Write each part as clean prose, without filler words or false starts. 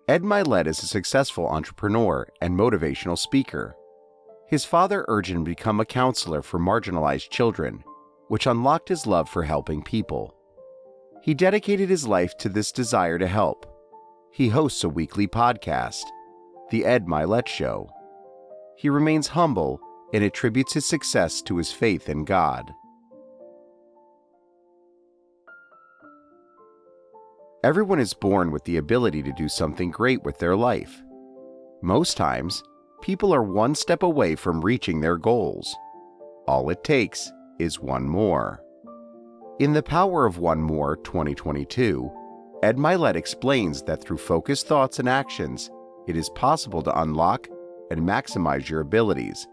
Ed Mylett is a successful entrepreneur and motivational speaker. His father urged him to become a counselor for marginalized children, which unlocked his love for helping people. He dedicated his life to this desire to help. He hosts a weekly podcast, The Ed Mylett Show. He remains humble and attributes his success to his faith in God. Everyone is born with the ability to do something great with their life. Most times, people are one step away from reaching their goals. All it takes is one more. In The Power of One More 2022, Ed Mylett explains that through focused thoughts and actions, it is possible to unlock and maximize your abilities,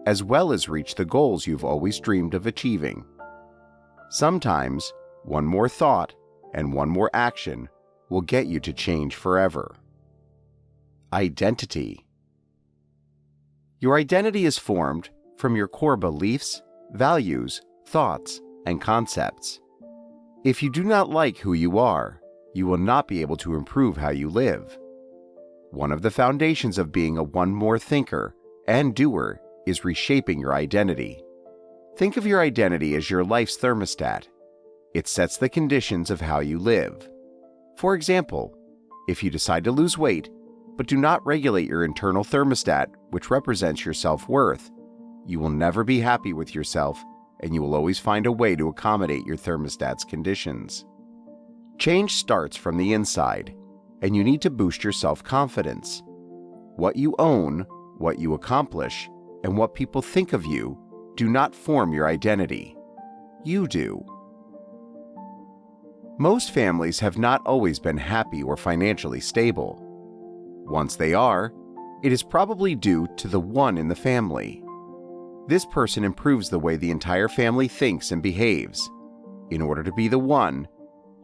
as well as reach the goals you've always dreamed of achieving. Sometimes, one more thought and one more action will get you to change forever. Identity. Your identity is formed from your core beliefs, values, thoughts, and concepts. If you do not like who you are, you will not be able to improve how you live. One of the foundations of being a one more thinker and doer is reshaping your identity. Think of your identity as your life's thermostat. It sets the conditions of how you live. For example, if you decide to lose weight, but do not regulate your internal thermostat, which represents your self-worth, you will never be happy with yourself, and you will always find a way to accommodate your thermostat's conditions. Change starts from the inside, and you need to boost your self-confidence. What you own, what you accomplish, and what people think of you do not form your identity. You do. Most families have not always been happy or financially stable. Once they are, it is probably due to the one in the family. This person improves the way the entire family thinks and behaves. In order to be the one,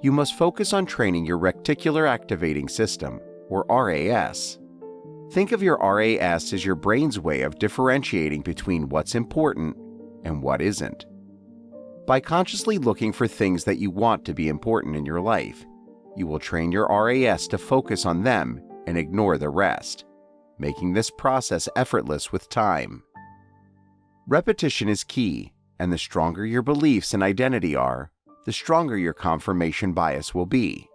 you must focus on training your reticular activating system, or RAS. Think of your RAS as your brain's way of differentiating between what's important and what isn't. By consciously looking for things that you want to be important in your life, you will train your RAS to focus on them and ignore the rest, making this process effortless with time. Repetition is key, and the stronger your beliefs and identity are, the stronger your confirmation bias will be.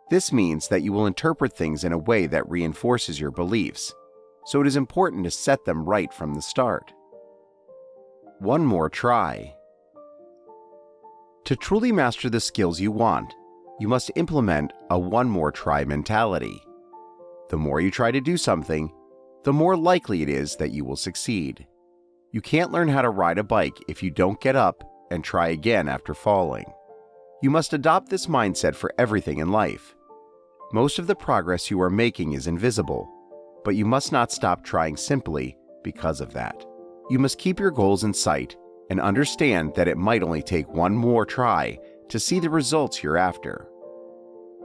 This means that you will interpret things in a way that reinforces your beliefs, so it is important to set them right from the start. One more try. To truly master the skills you want, you must implement a one more try mentality. The more you try to do something, the more likely it is that you will succeed. You can't learn how to ride a bike if you don't get up and try again after falling. You must adopt this mindset for everything in life. Most of the progress you are making is invisible, but you must not stop trying simply because of that. You must keep your goals in sight and understand that it might only take one more try to see the results you're after.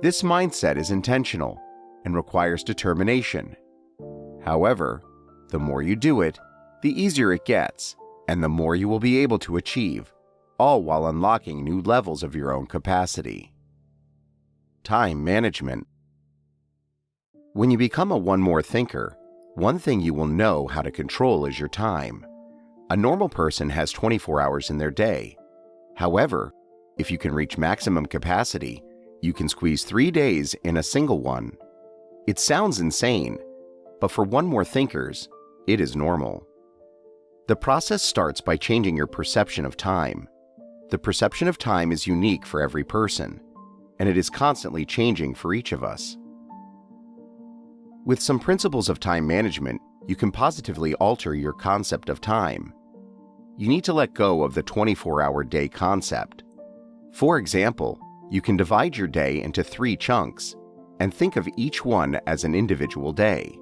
This mindset is intentional and requires determination. However, the more you do it, the easier it gets, and the more you will be able to achieve, all while unlocking new levels of your own capacity. Time management. When you become a one more thinker, one thing you will know how to control is your time. A normal person has 24 hours in their day. However, if you can reach maximum capacity, you can squeeze 3 days in a single one. It sounds insane, but for one more thinkers, it is normal. The process starts by changing your perception of time. The perception of time is unique for every person, and it is constantly changing for each of us. With some principles of time management, you can positively alter your concept of time. You need to let go of the 24-hour day concept. For example, you can divide your day into 3 chunks and think of each one as an individual day.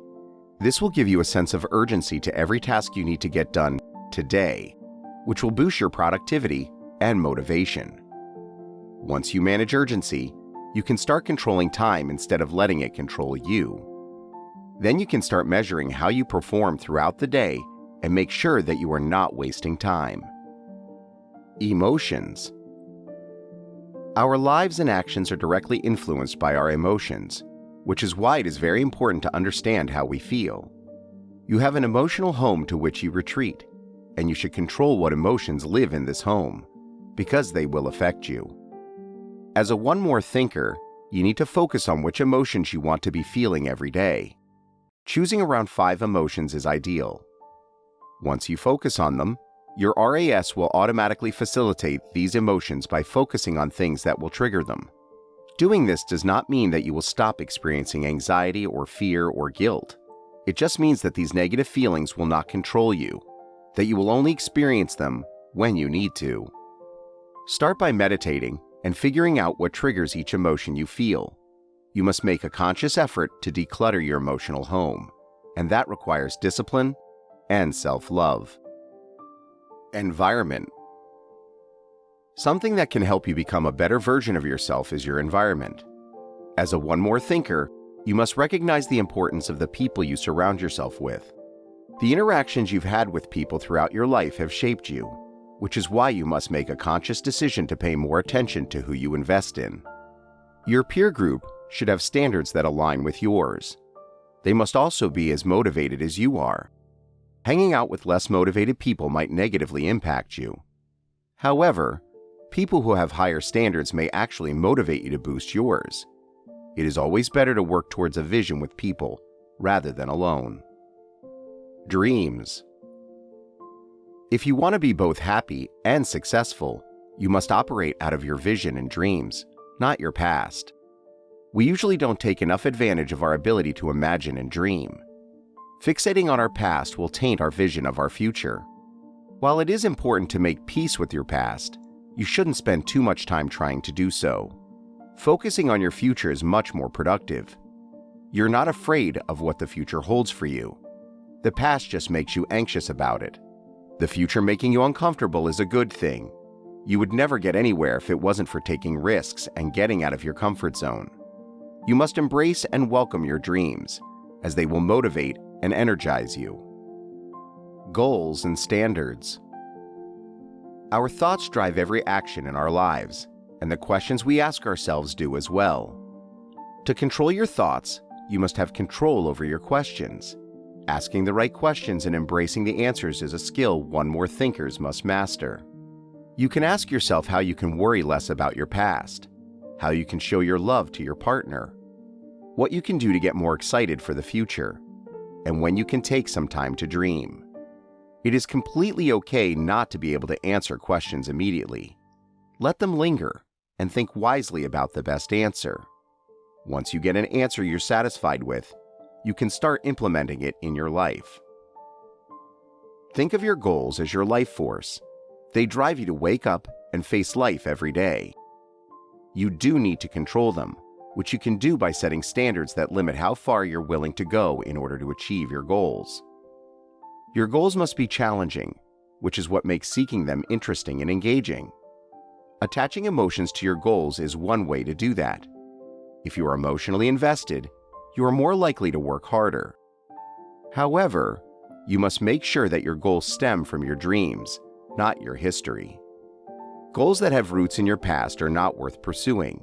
This will give you a sense of urgency to every task you need to get done today, which will boost your productivity and motivation. Once you manage urgency, you can start controlling time instead of letting it control you. Then you can start measuring how you perform throughout the day and make sure that you are not wasting time. Emotions. Our lives and actions are directly influenced by our emotions. which is why it is very important to understand how we feel. You have an emotional home to which you retreat, and you should control what emotions live in this home, because they will affect you. As a one more thinker, you need to focus on which emotions you want to be feeling every day. Choosing around 5 emotions is ideal. Once you focus on them, your RAS will automatically facilitate these emotions by focusing on things that will trigger them. Doing this does not mean that you will stop experiencing anxiety or fear or guilt. It just means that these negative feelings will not control you, that you will only experience them when you need to. Start by meditating and figuring out what triggers each emotion you feel. You must make a conscious effort to declutter your emotional home, and that requires discipline and self-love. Environment. Something that can help you become a better version of yourself is your environment. As a one more thinker, you must recognize the importance of the people you surround yourself with. The interactions you've had with people throughout your life have shaped you, which is why you must make a conscious decision to pay more attention to who you invest in. Your peer group should have standards that align with yours. They must also be as motivated as you are. Hanging out with less motivated people might negatively impact you. However, people who have higher standards may actually motivate you to boost yours. It is always better to work towards a vision with people rather than alone. Dreams. If you want to be both happy and successful, you must operate out of your vision and dreams, not your past. We usually don't take enough advantage of our ability to imagine and dream. Fixating on our past will taint our vision of our future. While it is important to make peace with your past, you shouldn't spend too much time trying to do so. Focusing on your future is much more productive. You're not afraid of what the future holds for you. The past just makes you anxious about it. The future making you uncomfortable is a good thing. You would never get anywhere if it wasn't for taking risks and getting out of your comfort zone. You must embrace and welcome your dreams, as they will motivate and energize you. Goals and standards. Our thoughts drive every action in our lives, and the questions we ask ourselves do as well. To control your thoughts, you must have control over your questions. Asking the right questions and embracing the answers is a skill one more thinkers must master. You can ask yourself how you can worry less about your past, how you can show your love to your partner, what you can do to get more excited for the future, and when you can take some time to dream. It is completely okay not to be able to answer questions immediately. Let them linger and think wisely about the best answer. Once you get an answer you're satisfied with, you can start implementing it in your life. Think of your goals as your life force. They drive you to wake up and face life every day. You do need to control them, which you can do by setting standards that limit how far you're willing to go in order to achieve your goals. Your goals must be challenging, which is what makes seeking them interesting and engaging. Attaching emotions to your goals is one way to do that. If you are emotionally invested, you are more likely to work harder. However, you must make sure that your goals stem from your dreams, not your history. Goals that have roots in your past are not worth pursuing.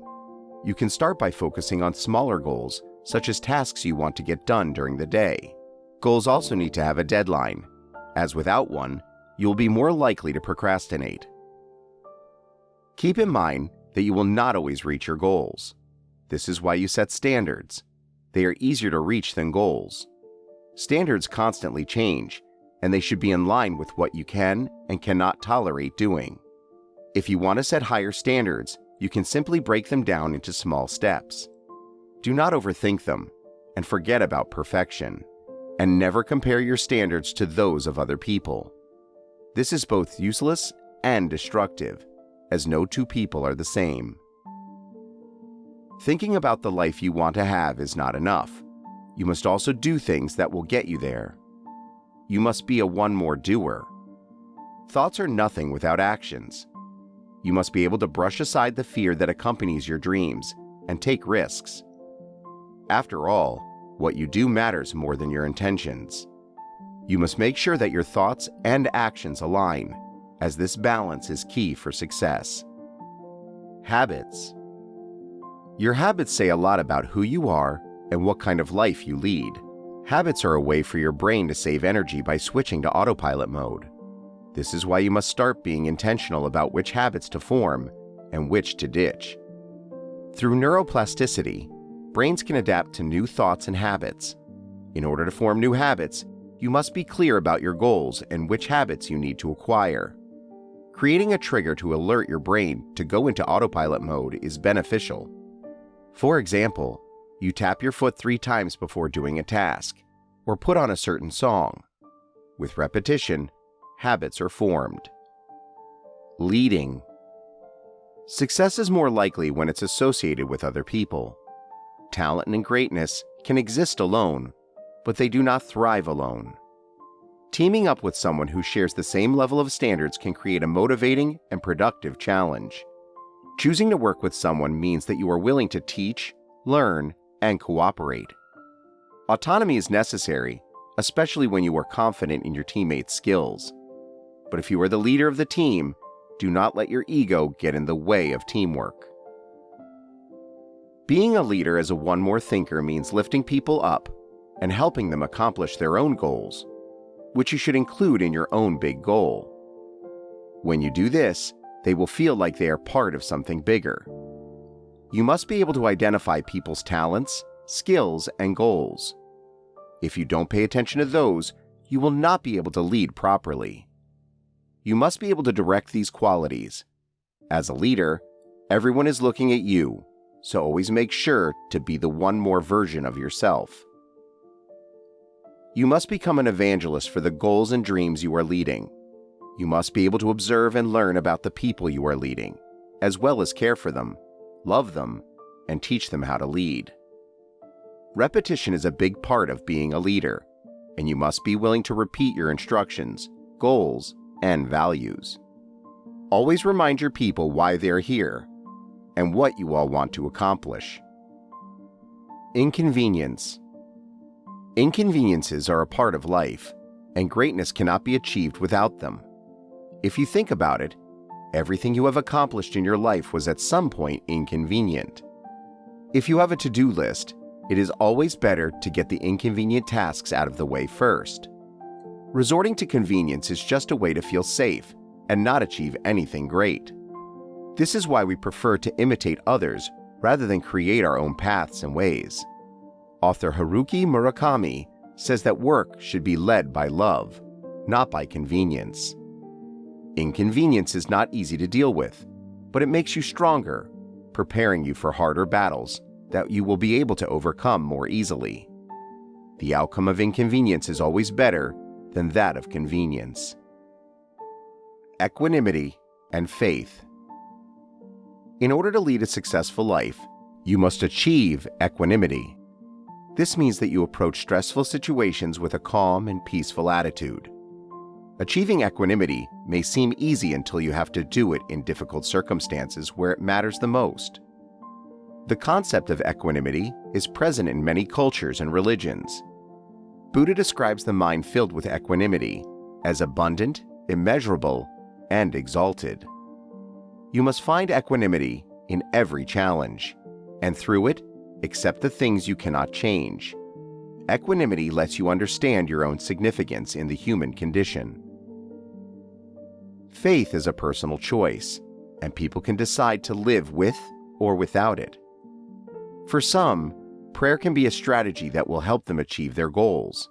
You can start by focusing on smaller goals, such as tasks you want to get done during the day. Goals also need to have a deadline, as without one, you will be more likely to procrastinate. Keep in mind that you will not always reach your goals. This is why you set standards. They are easier to reach than goals. Standards constantly change, and they should be in line with what you can and cannot tolerate doing. If you want to set higher standards, you can simply break them down into small steps. Do not overthink them, and forget about perfection, and never compare your standards to those of other people. This is both useless and destructive, as no two people are the same. Thinking about the life you want to have is not enough. You must also do things that will get you there. You must be a one more doer. Thoughts are nothing without actions. You must be able to brush aside the fear that accompanies your dreams and take risks. After all, what you do matters more than your intentions. You must make sure that your thoughts and actions align, as this balance is key for success. Habits. Your habits say a lot about who you are and what kind of life you lead. Habits are a way for your brain to save energy by switching to autopilot mode. This is why you must start being intentional about which habits to form and which to ditch. Through neuroplasticity, brains can adapt to new thoughts and habits. In order to form new habits, you must be clear about your goals and which habits you need to acquire. Creating a trigger to alert your brain to go into autopilot mode is beneficial. For example, you tap your foot 3 times before doing a task, or put on a certain song. With repetition, habits are formed. Leading. Success is more likely when it's associated with other people. Talent and greatness can exist alone, but they do not thrive alone. Teaming up with someone who shares the same level of standards can create a motivating and productive challenge. Choosing to work with someone means that you are willing to teach, learn, and cooperate. Autonomy is necessary, especially when you are confident in your teammates' skills. But if you are the leader of the team, do not let your ego get in the way of teamwork. Being a leader as a one-more thinker means lifting people up and helping them accomplish their own goals, which you should include in your own big goal. When you do this, they will feel like they are part of something bigger. You must be able to identify people's talents, skills, and goals. If you don't pay attention to those, you will not be able to lead properly. You must be able to direct these qualities. As a leader, everyone is looking at you, so always make sure to be the one more version of yourself. You must become an evangelist for the goals and dreams you are leading. You must be able to observe and learn about the people you are leading, as well as care for them, love them, and teach them how to lead. Repetition is a big part of being a leader, and you must be willing to repeat your instructions, goals, and values. Always remind your people why they are here and what you all want to accomplish. Inconvenience. Inconveniences are a part of life, and greatness cannot be achieved without them. If you think about it, everything you have accomplished in your life was at some point inconvenient. If you have a to-do list, it is always better to get the inconvenient tasks out of the way first. Resorting to convenience is just a way to feel safe and not achieve anything great. This is why we prefer to imitate others rather than create our own paths and ways. Author Haruki Murakami says that work should be led by love, not by convenience. Inconvenience is not easy to deal with, but it makes you stronger, preparing you for harder battles that you will be able to overcome more easily. The outcome of inconvenience is always better than that of convenience. Equanimity and faith. In order to lead a successful life, you must achieve equanimity. This means that you approach stressful situations with a calm and peaceful attitude. Achieving equanimity may seem easy until you have to do it in difficult circumstances where it matters the most. The concept of equanimity is present in many cultures and religions. Buddha describes the mind filled with equanimity as abundant, immeasurable, and exalted. You must find equanimity in every challenge, and through it, accept the things you cannot change. Equanimity lets you understand your own significance in the human condition. Faith is a personal choice, and people can decide to live with or without it. For some, prayer can be a strategy that will help them achieve their goals.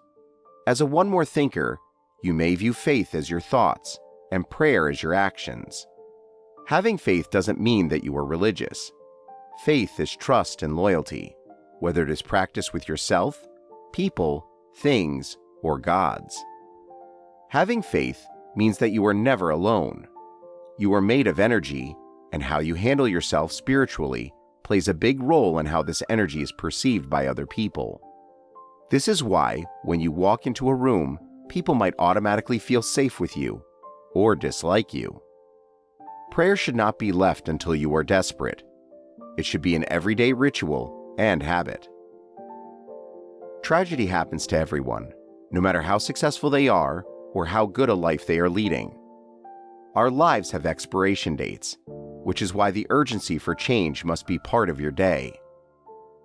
As a one-more thinker, you may view faith as your thoughts and prayer as your actions. Having faith doesn't mean that you are religious. Faith is trust and loyalty, whether it is practiced with yourself, people, things, or gods. Having faith means that you are never alone. You are made of energy, and how you handle yourself spiritually plays a big role in how this energy is perceived by other people. This is why, when you walk into a room, people might automatically feel safe with you or dislike you. Prayer should not be left until you are desperate. It should be an everyday ritual and habit. Tragedy happens to everyone, no matter how successful they are or how good a life they are leading. Our lives have expiration dates, which is why the urgency for change must be part of your day.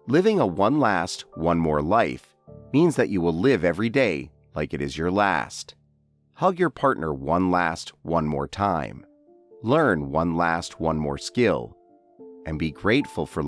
Living a one last, one more life means that you will live every day like it is your last. Hug your partner one last, one more time. Learn one last, one more skill. And be grateful for